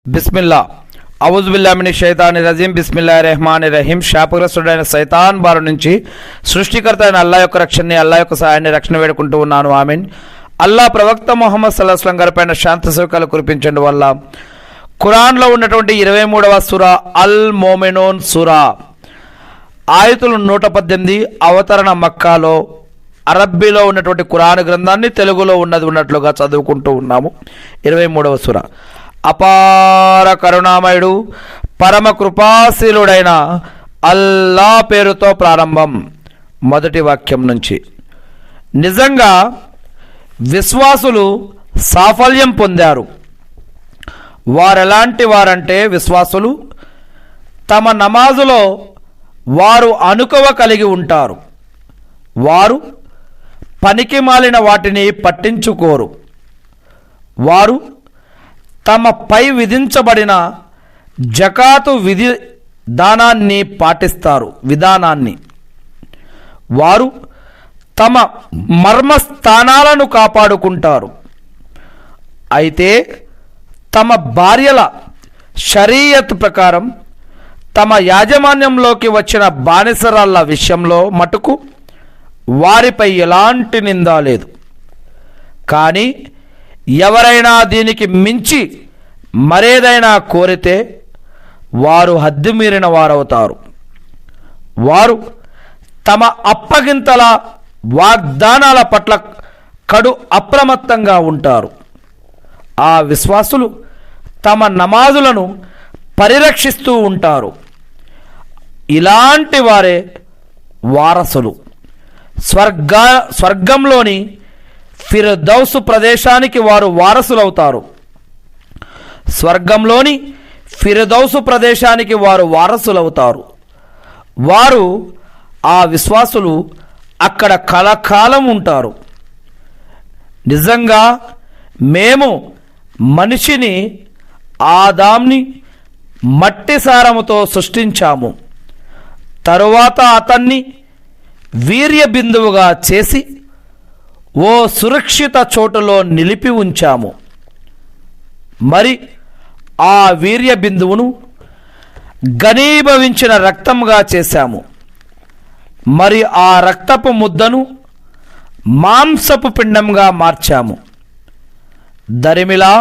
బిస్మిల్లా ఔజుబిల్లాహి మినష్ షైతానిర్ రజీం బిస్మిల్లాహిర్ రహమానిర్ రహీం. శాపగ్రస్తుడైన సైతాన్ బారి నుంచి సృష్టికర్త అయిన అల్లాహ్ యొక్క రక్షణని, అల్లాహ్ యొక్క సహాయాన్ని, రక్షణ వేడుకుంటూ ఉన్నాను. ఆమీన్. అల్లాహ్ ప్రవక్త ముహమ్మద్ సల్లల్లాహు అలైహి వసల్లం గారిపైన శాంతి సౌఖ్యాలు కురిపించండి వల్ల ఖురాన్లో ఉన్నటువంటి 23వ సూరా అల్ మోమినూన్ సూరా ఆయతులు 118 అవతరణ మక్కాలో అరబ్బీలో ఉన్నటువంటి ఖురాన్ గ్రంథాన్ని తెలుగులో ఉన్నట్లుగా చదువుకుంటూ ఉన్నాము. 23వ సూరా. అపార కరుణామయుడు పరమ కృపాశీలుడైన అల్లా పేరుతో ప్రారంభం. మొదటి వాక్యం నుంచి. నిజంగా విశ్వాసులు సాఫల్యం పొందారు. వారెలాంటి వారంటే విశ్వాసులు తమ నమాజులో వారు అనుకవ కలిగి ఉంటారు. వారు పనికి మాలిన వాటిని పట్టించుకోరు. వారు తమపై విధించబడిన జకాతు విధానాన్ని పాటిస్తారు. వారు తమ మర్మస్థానాలను కాపాడుకుంటారు. అయితే తమ భార్యల షరీయత్ ప్రకారం తమ యాజమాన్యంలోకి వచ్చిన బానిసరాళ్ళ విషయంలో మటుకు వారిపై ఎలాంటి నింద లేదు. కానీ ఎవరైనా దీనికి మించి మరేదైనా కోరితే వారు హద్దుమీరిన వారవుతారు. వారు తమ అప్పగింతల వాగ్దానాల పట్ల కడు అప్రమత్తంగా ఉంటారు. ఆ విశ్వాసులు తమ నమాజులను పరిరక్షిస్తూ ఉంటారు. ఇలాంటి వారే వారసులు. స్వర్గంలోని ఫిర్దౌసు ప్రదేశానికి వారు వారసులవుతారు. స్వర్గంలోని ఫిర్దౌసు ప్రదేశానికి వారు వారసులవుతారు. వారు ఆ విశ్వాసులు అక్కడ కలకాలం ఉంటారు. నిజంగా మేము మనిషిని ఆదాంని మట్టి సారముతో సృష్టించాము. తరువాత అతన్ని వీర్య బిందువుగా చేసి ఓ సురక్షిత చోటులో నిలిపి ఉంచాము. మరి ఆ వీర్య బిందువును ఘనీభవించిన రక్తంగా చేశాము. మరి ఆ రక్తపు ముద్దను మాంసపు పిండంగా మార్చాము. దరిమిలా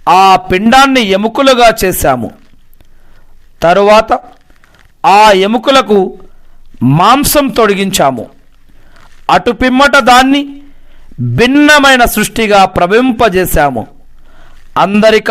ఆ పిండాన్ని ఎముకలుగా చేశాము. తరువాత ఆ ఎముకలకు మాంసం తొడిగించాము. అటు పిమ్మట దాన్ని భిన్నమైన సృష్టిగా ప్రవింపజేశాము. అందరికీ